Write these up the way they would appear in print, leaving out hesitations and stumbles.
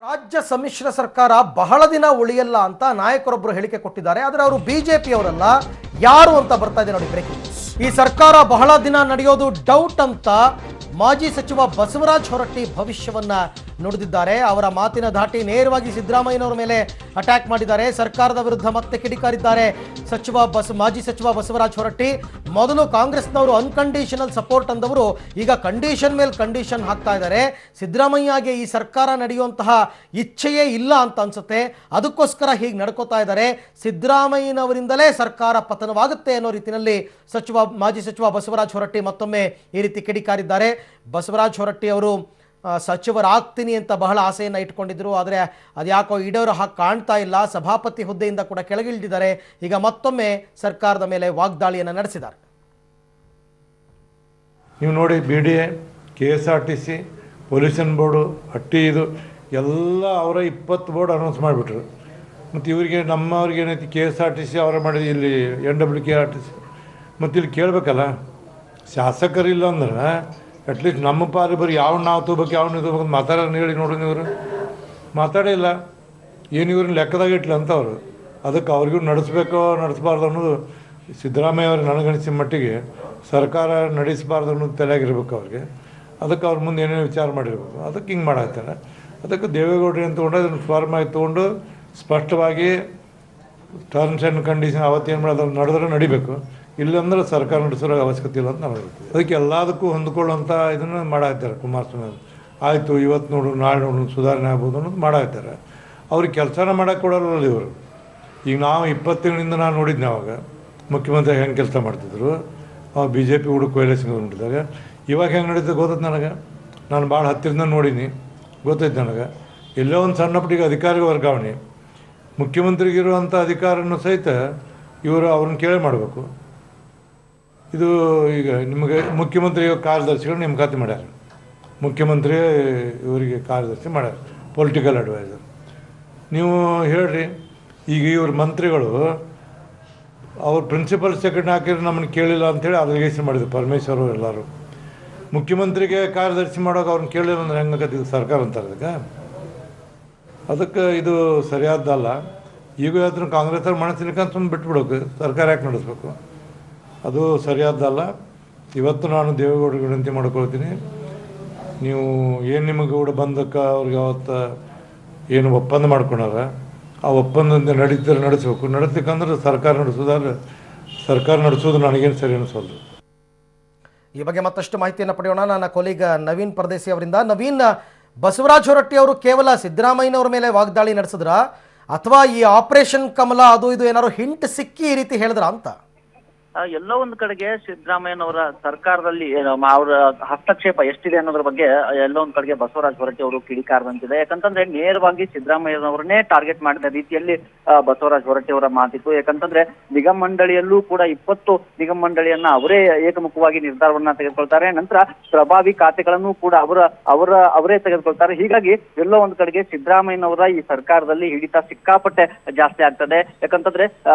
ರಾಜ್ಯ ಸಮ್ಮಿಶ್ರ ಸರ್ಕಾರ ಬಹಳ ದಿನ ಉಳಿಯಲ್ಲ ಅಂತ ನಾಯಕರೊಬ್ಬರು ಹೇಳಿಕೆ ಕೊಟ್ಟಿದ್ದಾರೆ. ಆದರೆ ಅವರು ಬಿಜೆಪಿ ಅವರಲ್ಲ, ಯಾರು ಅಂತ ಬರ್ತಾ ಇದೆ ನೋಡಿ ಬ್ರೇಕಿಂಗ್ ನ್ಯೂಸ್. ಈ ಸರ್ಕಾರ ಬಹಳ ದಿನ ನಡೆಯೋದು ಡೌಟ್ ಅಂತ ಮಾಜಿ ಸಚಿವ ಬಸವರಾಜ ಹೊರಟ್ಟಿ ಭವಿಷ್ಯವನ್ನ ನುಡಿದಿದ್ದಾರೆ. ಅವರ ಮಾತಿನ ಧಾಟಿ ನೇರವಾಗಿ ಸಿದ್ದರಾಮಯ್ಯನವರ ಮೇಲೆ ಅಟ್ಯಾಕ್ ಮಾಡಿದ್ದಾರೆ. ಸರ್ಕಾರದ ವಿರುದ್ಧ ಮತ್ತೆ ಕಿಡಿಕಾರಿದ್ದಾರೆ ಮಾಜಿ ಸಚಿವ ಬಸವರಾಜ ಹೊರಟ್ಟಿ. ಮೊದಲು ಕಾಂಗ್ರೆಸ್ನವರು ಅನ್ಕಂಡೀಷನಲ್ ಸಪೋರ್ಟ್ ಅಂದವರು ಈಗ ಕಂಡೀಷನ್ ಮೇಲೆ ಕಂಡೀಷನ್ ಹಾಕ್ತಾ ಇದ್ದಾರೆ. ಸಿದ್ದರಾಮಯ್ಯಗೆ ಈ ಸರ್ಕಾರ ನಡೆಯುವಂತಹ ಇಚ್ಛೆಯೇ ಇಲ್ಲ ಅಂತ ಅನ್ಸುತ್ತೆ, ಅದಕ್ಕೋಸ್ಕರ ಹೀಗೆ ನಡ್ಕೋತಾ ಇದ್ದಾರೆ. ಸಿದ್ದರಾಮಯ್ಯನವರಿಂದಲೇ ಸರ್ಕಾರ ಪತನವಾಗುತ್ತೆ ಅನ್ನೋ ರೀತಿಯಲ್ಲಿ ಮಾಜಿ ಸಚಿವ ಬಸವರಾಜ ಹೊರಟ್ಟಿ ಮತ್ತೊಮ್ಮೆ ಈ ರೀತಿ ಕಿಡಿಕಾರಿದ್ದಾರೆ. ಬಸವರಾಜ ಹೊರಟ್ಟಿ ಅವರು ಸಚಿವರಾಗ್ತೀನಿ ಅಂತ ಬಹಳ ಆಸೆಯನ್ನು ಇಟ್ಕೊಂಡಿದ್ರು, ಆದರೆ ಅದ್ಯಾಕೋ ಈಡೇರೋ ಹಾಗೆ ಕಾಣ್ತಾ ಇಲ್ಲ. ಸಭಾಪತಿ ಹುದ್ದೆಯಿಂದ ಕೂಡ ಕೆಳಗಿಳಿದಿದ್ದಾರೆ. ಈಗ ಮತ್ತೊಮ್ಮೆ ಸರ್ಕಾರದ ಮೇಲೆ ವಾಗ್ದಾಳಿಯನ್ನು ನಡೆಸಿದ್ದಾರೆ. ನೀವು ನೋಡಿ, BDA, KSRTC, ಪೊಲ್ಯೂಷನ್ ಬೋರ್ಡು, ಹಟ್ಟಿ, ಇದು ಎಲ್ಲ ಅವರ 20 ಬೋರ್ಡ್ ಅನೌನ್ಸ್ ಮಾಡಿಬಿಟ್ರು. ಮತ್ತು ಇವರಿಗೆ ನಮ್ಮವ್ರಿಗೆ ಏನೈತಿ KSRTC ಅವರ ಮಾಡಿದ ಇಲ್ಲಿ NWKRTC. ಮತ್ತು ಇಲ್ಲಿ ಕೇಳಬೇಕಲ್ಲ, ಶಾಸಕರಿಲ್ಲ ಅಂದ್ರೆ ಅಟ್ಲೀಸ್ಟ್ ನಮ್ಮ ಪಾರಿ ಬರೀ ಯಾವ ನಾವು ತಗೋಬೇಕು ಯಾವ ನೀವು ತಗೋಬೇಕು ಮಾತಾಡೋರು ಹೇಳಿ ನೋಡ್ರಿ. ಇವರು ಮಾತಾಡೇ ಇಲ್ಲ. ಏನು ಇವ್ರನ್ನ ಲೆಕ್ಕದಾಗ ಇಟ್ಲಿ ಅಂತ ಅವರು. ಅದಕ್ಕೆ ಅವ್ರಿಗೂ ನಡೆಸಬೇಕೋ ನಡೆಸಬಾರ್ದು ಅನ್ನೋದು ಸಿದ್ದರಾಮಯ್ಯ ಅವ್ರಿಗೆ ನನಗಣಿಸಿದ ಮಟ್ಟಿಗೆ ಸರ್ಕಾರ ನಡೆಸಬಾರ್ದು ಅನ್ನೋದು ತಲೆಯಾಗಿರ್ಬೇಕು ಅವ್ರಿಗೆ. ಅದಕ್ಕೆ ಅವ್ರ ಮುಂದೆ ಏನೇನು ವಿಚಾರ ಮಾಡಿರ್ಬೇಕು, ಅದಕ್ಕೆ ಹಿಂಗೆ ಮಾಡಾಕ್ತಾರೆ. ಅದಕ್ಕೆ ದೇವೇಗೌಡರು ಏನು ತೊಗೊಂಡು ಅದನ್ನು ಫಾರ್ಮ್ ಆಗಿ ತೊಗೊಂಡು ಸ್ಪಷ್ಟವಾಗಿ ಟರ್ಮ್ಸ್ ಆ್ಯಂಡ್ ಕಂಡೀಷನ್ ಅವತ್ತೇನು ಮಾಡೋದು ನಡೆದ್ರೆ ನಡಿಬೇಕು, ಇಲ್ಲಂದ್ರೆ ಸರ್ಕಾರ ನಡೆಸೋ ಅವಶ್ಯಕತೆ ಇಲ್ಲ ಅಂತ ನಾವು ಹೇಳ್ತೀವಿ. ಅದಕ್ಕೆ ಎಲ್ಲದಕ್ಕೂ ಹೊಂದ್ಕೊಳ್ಳೋಂಥ ಇದನ್ನು ಮಾಡಾಕ್ತಾರೆ ಕುಮಾರಸ್ವಾಮಿ. ಆಯಿತು ಇವತ್ತು ನೋಡು ನಾಳೆ ನೋಡು ಸುಧಾರಣೆ ಆಗ್ಬೋದು ಅನ್ನೋದು ಮಾಡಾಕ್ತಾರೆ. ಅವ್ರಿಗೆ ಕೆಲಸನ ಮಾಡೋಕ್ಕೆ ಕೊಡೋಲ್ಲ ಇವರು. ಈಗ ನಾವು 20 ತಿಂಗಳಿಂದ ನಾನು ನೋಡಿದ್ದೆ, ಅವಾಗ ಮುಖ್ಯಮಂತ್ರಿ ಹೆಂಗೆ ಕೆಲಸ ಮಾಡ್ತಿದ್ರು, ಅವಾಗ BJP ಹುಡುಗ ಕೊಯ್ಲೇಸಿಂಗ್ ನೋಡಿದಾಗ. ಇವಾಗ ಹೆಂಗೆ ನಡೀತದೆ ಗೊತ್ತೈತೆ ನನಗೆ. ನಾನು ಭಾಳ ಹತ್ತಿರದಿಂದ ನೋಡೀನಿ, ಗೊತ್ತೈತೆ ನನಗೆ. ಎಲ್ಲೋ ಒಂದು ಸಣ್ಣ ಪುಟ್ಟಿಗೆ ಅಧಿಕಾರಿ ವರ್ಗಾವಣೆ, ಮುಖ್ಯಮಂತ್ರಿಗಿರುವಂಥ ಅಧಿಕಾರನೂ ಸಹಿತ ಇವರು ಅವ್ರನ್ನ ಕೇಳಿ ಮಾಡಬೇಕು. ಇದು ಈಗ ನಿಮಗೆ ಮುಖ್ಯಮಂತ್ರಿ ಕಾರ್ಯದರ್ಶಿಗಳು ನೇಮಕಾತಿ ಮಾಡ್ಯಾರ, ಮುಖ್ಯಮಂತ್ರಿ ಇವರಿಗೆ ಕಾರ್ಯದರ್ಶಿ ಮಾಡ್ಯಾರ, ಪೊಲಿಟಿಕಲ್ ಅಡ್ವೈಸರ್. ನೀವು ಹೇಳ್ರಿ, ಈಗ ಇವ್ರ ಮಂತ್ರಿಗಳು ಅವ್ರ ಪ್ರಿನ್ಸಿಪಲ್ ಸೆಕ್ರೆಟರಿ ಹಾಕಿದ್ರೆ ನಮ್ಮನ್ನು ಕೇಳಿಲ್ಲ ಅಂಥೇಳಿ ಅಲಿಗೇಷನ್ ಮಾಡಿದ್ರು ಪರಮೇಶ್ವರು ಎಲ್ಲರೂ. ಮುಖ್ಯಮಂತ್ರಿಗೆ ಕಾರ್ಯದರ್ಶಿ ಮಾಡೋಕೆ ಅವ್ರನ್ನ ಕೇಳಿಲ್ಲ ಅಂದ್ರೆ ಹೆಂಗಾಗತ್ತೆ ಇದು ಸರ್ಕಾರ ಅಂತಾರೆ. ಅದಕ್ಕೆ ಇದು ಸರಿಯಾದ್ದಲ್ಲ. ಈಗ ಅದನ್ನು ಕಾಂಗ್ರೆಸ್ ಅವ್ರು ಮನಸ್ಸಿನಕಂತ ಸುಮ್ಮನೆ ಬಿಟ್ಬಿಡೋಕೆ ಸರ್ಕಾರ ಯಾಕೆ ನಡೆಸ್ಬೇಕು, ಅದು ಸರಿಯಾದ್ದಲ್ಲ. ಇವತ್ತು ನಾನು ದೇವೇಗೌಡರಿಗೆ ವಿನಂತಿ ಮಾಡ್ಕೊಳ್ತೀನಿ, ನೀವು ಏನು ನಿಮಗೆ ಕೂಡ ಬಂದಕ್ಕೆ ಅವ್ರಿಗೆ ಅವತ್ತು ಏನು ಒಪ್ಪಂದ ಮಾಡ್ಕೊಳಾರ ಆ ಒಪ್ಪಂದದಿಂದ ನಡೆಸಬೇಕು. ನಡೆಸ್ಬೇಕಂದ್ರೆ ಸರ್ಕಾರ ನಡೆಸೋದು ನನಗೇನು ಸರಿ ಅನಿಸೋದು. ಈ ಬಗ್ಗೆ ಮತ್ತಷ್ಟು ಮಾಹಿತಿಯನ್ನು ಪಡೆಯೋಣ ನನ್ನ ಕೊಲೀಗ ನವೀನ್ ಪರದೇಸಿ ಅವರಿಂದ. ನವೀನ್, ಬಸವರಾಜ ಹೊರಟ್ಟಿ ಅವರು ಕೇವಲ ಸಿದ್ದರಾಮಯ್ಯನವರ ಮೇಲೆ ವಾಗ್ದಾಳಿ ನಡೆಸಿದ್ರ ಅಥವಾ ಈ ಆಪರೇಷನ್ ಕಮಲ ಅದು ಇದು ಏನಾದ್ರು ಹಿಂಟ್ ಸಿಕ್ಕಿ ಈ ರೀತಿ ಹೇಳಿದ್ರ ಅಂತ? ಎಲ್ಲೋ ಒಂದು ಕಡೆಗೆ ಸಿದ್ದರಾಮಯ್ಯನವರ ಸರ್ಕಾರದಲ್ಲಿ ಅವರ ಹಸ್ತಕ್ಷೇಪ ಎಷ್ಟಿದೆ ಅನ್ನೋದ್ರ ಬಗ್ಗೆ ಎಲ್ಲೋ ಒಂದ್ ಕಡೆಗೆ ಬಸವರಾಜ ಹೊರಟ್ಟಿ ಅವರು ಕಿಡಿಕಾರದಂತಿದೆ. ಯಾಕಂತಂದ್ರೆ ನೇರವಾಗಿ ಸಿದ್ದರಾಮಯ್ಯನವರನ್ನೇ ಟಾರ್ಗೆಟ್ ಮಾಡಿದ ರೀತಿಯಲ್ಲಿ ಬಸವರಾಜ ಹೊರಟ್ಟಿ ಅವರ ಮಾತಿತ್ತು. ಯಾಕಂತಂದ್ರೆ ನಿಗಮ ಮಂಡಳಿಯಲ್ಲೂ ಕೂಡ 20 ನಿಗಮ ಮಂಡಳಿಯನ್ನ ಅವರೇ ಏಕಮುಖವಾಗಿ ನಿರ್ಧಾರವನ್ನ ತೆಗೆದುಕೊಳ್ತಾರೆ. ನಂತರ ಪ್ರಭಾವಿ ಖಾತೆಗಳನ್ನು ಕೂಡ ಅವರೇ ತೆಗೆದುಕೊಳ್ತಾರೆ. ಹೀಗಾಗಿ ಎಲ್ಲೋ ಒಂದ್ ಕಡೆಗೆ ಸಿದ್ದರಾಮಯ್ಯನವರ ಈ ಸರ್ಕಾರದಲ್ಲಿ ಹಿಡಿತ ಸಿಕ್ಕಾಪಟ್ಟೆ ಜಾಸ್ತಿ ಆಗ್ತದೆ. ಯಾಕಂತಂದ್ರೆ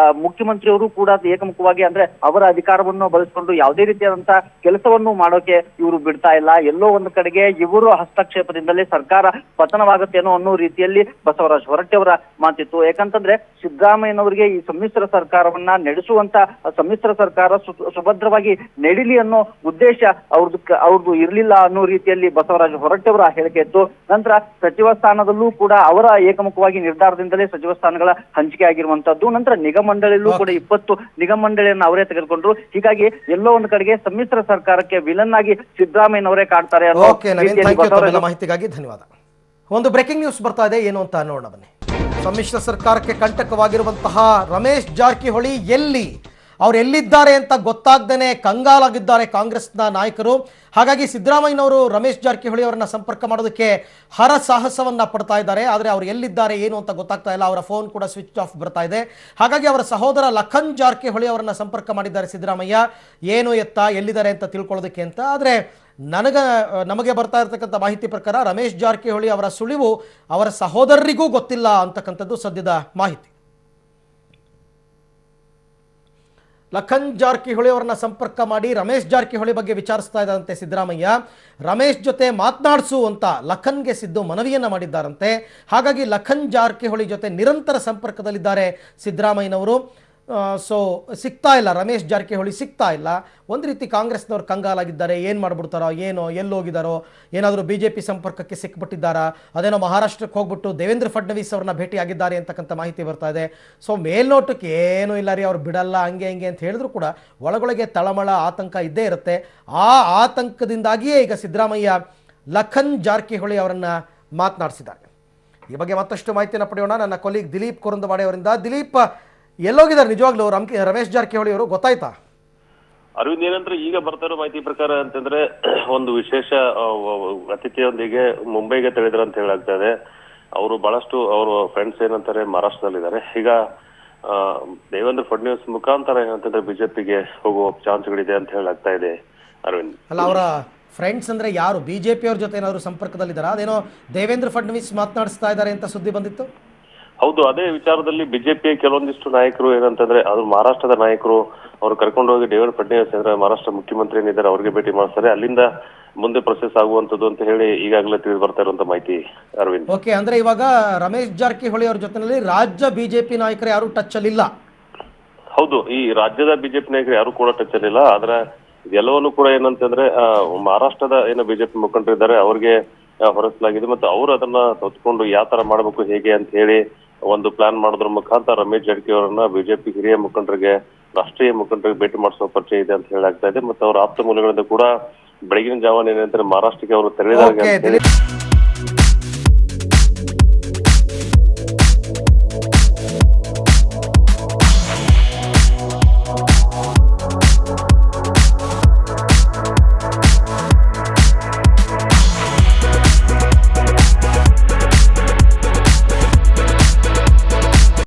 ಮುಖ್ಯಮಂತ್ರಿಯವರು ಕೂಡ ಏಕಮುಖವಾಗಿ ಅಂದ್ರೆ ಅವರ ಅಧಿಕಾರವನ್ನು ಬಳಸಿಕೊಂಡು ಯಾವುದೇ ರೀತಿಯಾದಂತಹ ಕೆಲಸವನ್ನು ಮಾಡೋಕೆ ಇವರು ಬಿಡ್ತಾ ಇಲ್ಲ. ಎಲ್ಲೋ ಒಂದು ಕಡೆಗೆ ಇವರು ಹಸ್ತಕ್ಷೇಪದಿಂದಲೇ ಸರ್ಕಾರ ಪತನವಾಗುತ್ತೇನೋ ಅನ್ನೋ ರೀತಿಯಲ್ಲಿ ಬಸವರಾಜ ಹೊರಟ್ಟಿ ಅವರ ಮಾತಿತ್ತು. ಯಾಕಂತಂದ್ರೆ ಸಿದ್ದರಾಮಯ್ಯನವರಿಗೆ ಈ ಸಮ್ಮಿಶ್ರ ಸರ್ಕಾರವನ್ನ ನಡೆಸುವಂತ ಸಮ್ಮಿಶ್ರ ಸರ್ಕಾರ ಸುಭದ್ರವಾಗಿ ನಡೀಲಿ ಅನ್ನೋ ಉದ್ದೇಶ ಅವ್ರದ್ದು ಇರ್ಲಿಲ್ಲ ಅನ್ನೋ ರೀತಿಯಲ್ಲಿ ಬಸವರಾಜ ಹೊರಟ್ಟಿ ಅವರ ಹೇಳಿಕೆ ಇತ್ತು. ನಂತರ ಸಚಿವ ಸ್ಥಾನದಲ್ಲೂ ಕೂಡ ಅವರ ಏಕಮುಖವಾಗಿ ನಿರ್ಧಾರದಿಂದಲೇ ಸಚಿವ ಸ್ಥಾನಗಳ ಹಂಚಿಕೆ ಆಗಿರುವಂತದ್ದು. ನಂತರ ನಿಗಮ ಮಂಡಳಿಯಲ್ಲೂ ಕೂಡ 20 ನಿಗಮ ಮಂಡಳಿಯನ್ನು ಅವರೇ ತೆಗೆದುಕೊಂಡ್ರು. ಹೀಗಾಗಿ ಎಲ್ಲೋ ಒಂದು ಕಡೆಗೆ ಸಮ್ಮಿಶ್ರ ಸರ್ಕಾರಕ್ಕೆ ವಿಲನ್ ಆಗಿ ಸಿದ್ದರಾಮಯ್ಯನವರೇ ಕಾಡ್ತಾರೆ. ಮಾಹಿತಿಗಾಗಿ ಧನ್ಯವಾದ. ಒಂದು ಬ್ರೇಕಿಂಗ್ ನ್ಯೂಸ್ ಬರ್ತಾ ಇದೆ, ಏನು ಅಂತ ನೋಡೋಣ ಬನ್ನಿ. ಸಮ್ಮಿಶ್ರ ಸರ್ಕಾರಕ್ಕೆ ಕಂಟಕವಾಗಿರುವಂತಹ ರಮೇಶ್ ಜಾರಕಿಹೊಳಿ ಅವ್ರು ಎಲ್ಲಿದ್ದಾರೆ ಅಂತ ಗೊತ್ತಾಗ್ದೇನೆ ಕಂಗಾಲಾಗಿದ್ದಾರೆ ಕಾಂಗ್ರೆಸ್ನ ನಾಯಕರು. ಹಾಗಾಗಿ ಸಿದ್ದರಾಮಯ್ಯನವರು ರಮೇಶ್ ಜಾರಕಿಹೊಳಿ ಅವರನ್ನ ಸಂಪರ್ಕ ಮಾಡೋದಕ್ಕೆ ಹರಸಾಹಸವನ್ನ ಪಡ್ತಾ ಇದ್ದಾರೆ. ಆದರೆ ಅವರು ಎಲ್ಲಿದ್ದಾರೆ ಏನು ಅಂತ ಗೊತ್ತಾಗ್ತಾ ಇಲ್ಲ. ಅವರ ಫೋನ್ ಕೂಡ ಸ್ವಿಚ್ ಆಫ್ ಬರ್ತಾ ಇದೆ. ಹಾಗಾಗಿ ಅವರ ಸಹೋದರ ಲಖನ್ ಜಾರಕಿಹೊಳಿ ಅವರನ್ನ ಸಂಪರ್ಕ ಮಾಡಿದ್ದಾರೆ ಸಿದ್ದರಾಮಯ್ಯ, ಏನು ಎಲ್ಲಿದ್ದಾರೆ ಅಂತ ತಿಳ್ಕೊಳ್ಳೋದಕ್ಕೆ ಅಂತ. ಆದರೆ ನಮಗೆ ಬರ್ತಾ ಇರತಕ್ಕಂಥ ಮಾಹಿತಿ ಪ್ರಕಾರ ರಮೇಶ್ ಜಾರಕಿಹೊಳಿ ಅವರ ಸುಳಿವು ಅವರ ಸಹೋದರರಿಗೂ ಗೊತ್ತಿಲ್ಲ ಅಂತಕ್ಕಂಥದ್ದು ಸದ್ಯದ ಮಾಹಿತಿ. ಲಖನ್ ಜಾರಕಿಹೊಳಿ ಅವರನ್ನ ಸಂಪರ್ಕ ಮಾಡಿ ರಮೇಶ್ ಜಾರಕಿಹೊಳಿ ಬಗ್ಗೆ ವಿಚಾರಿಸ್ತಾ ಇದ್ದಂತೆ ಸಿದ್ದರಾಮಯ್ಯ. ರಮೇಶ್ ಜೊತೆ ಮಾತನಾಡಿಸು ಅಂತ ಲಖನ್ಗೆ ಸಿದ್ದು ಮನವಿಯನ್ನ ಮಾಡಿದ್ದಾರಂತೆ. ಹಾಗಾಗಿ ಲಖನ್ ಜಾರಕಿಹೊಳಿ ಜೊತೆ ನಿರಂತರ ಸಂಪರ್ಕದಲ್ಲಿದ್ದಾರೆ ಸಿದ್ದರಾಮಯ್ಯನವರು. ಸೊ ಸಿಗ್ತಾ ಇಲ್ಲ, ರಮೇಶ್ ಜಾರಕಿಹೊಳಿ ಸಿಗ್ತಾ ಇಲ್ಲ. ಒಂದು ರೀತಿ ಕಾಂಗ್ರೆಸ್ನವ್ರು ಕಂಗಾಲಾಗಿದ್ದಾರೆ, ಏನು ಮಾಡ್ಬಿಡ್ತಾರೋ ಏನೋ, ಎಲ್ಲೋಗಿದ್ದಾರೋ, ಏನಾದರೂ BJP ಸಂಪರ್ಕಕ್ಕೆ ಸಿಕ್ಬಿಟ್ಟಿದ್ದಾರಾ, ಅದೇನೋ ಮಹಾರಾಷ್ಟ್ರಕ್ಕೆ ಹೋಗ್ಬಿಟ್ಟು ದೇವೇಂದ್ರ ಫಡ್ನವೀಸ್ ಅವ್ರನ್ನ ಭೇಟಿಯಾಗಿದ್ದಾರೆ ಅಂತಕ್ಕಂಥ ಮಾಹಿತಿ ಬರ್ತಾ ಇದೆ. ಸೊ ಮೇಲ್ನೋಟಕ್ಕೆ ಏನೂ ಇಲ್ಲ ರೀ, ಅವ್ರು ಬಿಡಲ್ಲ ಹಂಗೆ ಹಿಂಗೆ ಅಂತ ಹೇಳಿದ್ರು ಕೂಡ ಒಳಗೊಳಗೆ ತಳಮಳ ಆತಂಕ ಇದ್ದೇ ಇರುತ್ತೆ. ಆ ಆತಂಕದಿಂದಾಗಿಯೇ ಈಗ ಸಿದ್ದರಾಮಯ್ಯ ಲಖನ್ ಜಾರಕಿಹೊಳಿ ಅವರನ್ನು ಮಾತನಾಡಿಸಿದ್ದಾರೆ. ಈ ಬಗ್ಗೆ ಮತ್ತಷ್ಟು ಮಾಹಿತಿಯನ್ನು ಪಡೆಯೋಣ ನನ್ನ ಕೊಲೀಗ್ ದಿಲೀಪ್ ಕುರುಂದವಾಡೆ ಅವರಿಂದ. ದಿಲೀಪ್, ಎಲ್ಲೋಗಿದ್ದಾರೆ ನಿಜವಾಗ್ಲೂ ರಮೇಶ್ ಜಾರಕಿಹೊಳಿ ಅವರು, ಗೊತ್ತಾಯ್ತಾ? ಅರವಿಂದ್, ಏನಂದ್ರೆ ಈಗ ಬರ್ತಾ ಇರೋ ಮಾಹಿತಿ ಪ್ರಕಾರ ಅಂತಂದ್ರೆ ಒಂದು ವಿಶೇಷ ಅತಿಥಿಯೊಂದಿಗೆ ಮುಂಬೈಗೆ ತೆರಳಿದ್ರು ಅಂತ ಹೇಳಾಗ್ತಾ ಇದೆ. ಅವರು ಬಹಳಷ್ಟು ಅವರು ಫ್ರೆಂಡ್ಸ್ ಏನಂತಾರೆ ಮಹಾರಾಷ್ಟ್ರದಲ್ಲಿದ್ದಾರೆ. ಈಗ ದೇವೇಂದ್ರ ಫಡ್ನವೀಸ್ ಮುಖಾಂತರ ಏನಂತಂದ್ರೆ ಬಿಜೆಪಿಗೆ ಹೋಗುವ ಚಾನ್ಸ್ಗಳಿದೆ ಅಂತ ಹೇಳಾಗ್ತಾ ಇದೆ ಅರವಿಂದ್. ಅಲ್ಲ, ಅವರ ಫ್ರೆಂಡ್ಸ್ ಅಂದ್ರೆ ಯಾರು? BJP ಅವ್ರ ಜೊತೆ ಏನಾದ್ರು ಸಂಪರ್ಕದಲ್ಲಿದ್ದಾರಾ? ಅದೇನೋ ದೇವೇಂದ್ರ ಫಡ್ನವೀಸ್ ಮಾತನಾಡಿಸ್ತಾ ಇದ್ದಾರೆ ಅಂತ ಸುದ್ದಿ ಬಂದಿತ್ತು. ಹೌದು, ಅದೇ ವಿಚಾರದಲ್ಲಿ ಬಿಜೆಪಿಯ ಕೆಲವೊಂದಿಷ್ಟು ನಾಯಕರು ಏನಂತಂದ್ರೆ ಅದು ಮಹಾರಾಷ್ಟ್ರದ ನಾಯಕರು ಅವರು ಕರ್ಕೊಂಡು ಹೋಗಿ ದೇವೇಂದ್ರ ಫಡ್ನವೀಸ್ ಅಂದ್ರೆ ಮಹಾರಾಷ್ಟ್ರ ಮುಖ್ಯಮಂತ್ರಿ ಏನಿದ್ದಾರೆ ಅವ್ರಿಗೆ ಭೇಟಿ ಮಾಡ್ತಾರೆ, ಅಲ್ಲಿಂದ ಮುಂದೆ ಪ್ರೊಸೆಸ್ ಆಗುವಂತದ್ದು ಅಂತ ಹೇಳಿ ಈಗಾಗಲೇ ತಿಳಿದು ಬರ್ತಾ ಇರುವಂತ ಮಾಹಿತಿ ಅರವಿಂದ್. ಓಕೆ, ಅಂದ್ರೆ ಇವಾಗ ರಮೇಶ್ ಜಾರಕಿಹೊಳಿ ಅವ್ರ ಜೊತೆನಲ್ಲಿ ರಾಜ್ಯ BJP ನಾಯಕರು ಯಾರು ಟಚ್ ಅಲ್ಲಿ ಇಲ್ಲ? ಹೌದು, ಈ ರಾಜ್ಯದ ಬಿಜೆಪಿ ನಾಯಕರು ಯಾರು ಕೂಡ ಟಚ್ ಅಲ್ಲಿಲ್ಲ. ಆದ್ರೆ ಇದೆಲ್ಲವನ್ನು ಕೂಡ ಏನಂತಂದ್ರೆ ಮಹಾರಾಷ್ಟ್ರದ ಏನು ಬಿಜೆಪಿ ಮುಖಂಡರಿದ್ದಾರೆ ಅವ್ರಿಗೆ ಹೊರಸಲಾಗಿದೆ. ಮತ್ತು ಅವರು ಅದನ್ನ ಹೊತ್ಕೊಂಡು ಯಾವ ತರ ಮಾಡಬೇಕು ಹೇಗೆ ಅಂತ ಹೇಳಿ ಒಂದು ಪ್ಲಾನ್ ಮಾಡೋದ್ರ ಮುಖಾಂತರ ರಮೇಶ್ ಜಾರಕಿಹೊಳಿ ಅವರನ್ನ ಬಿಜೆಪಿ ಹಿರಿಯ ಮುಖಂಡರಿಗೆ, ರಾಷ್ಟ್ರೀಯ ಮುಖಂಡರಿಗೆ ಭೇಟಿ ಮಾಡಿಸುವ ಪರಿಚಯ ಇದೆ ಅಂತ ಹೇಳಾಗ್ತಾ ಇದೆ. ಮತ್ತು ಅವರ ಆಪ್ತ ಮೂಲಗಳಿಂದ ಕೂಡ ಬೆಳಗಿನ ಜಾವನ ಏನಂತಾರೆ ಮಹಾರಾಷ್ಟ್ರಕ್ಕೆ ಅವರು ತೆರಳಿದಾಗ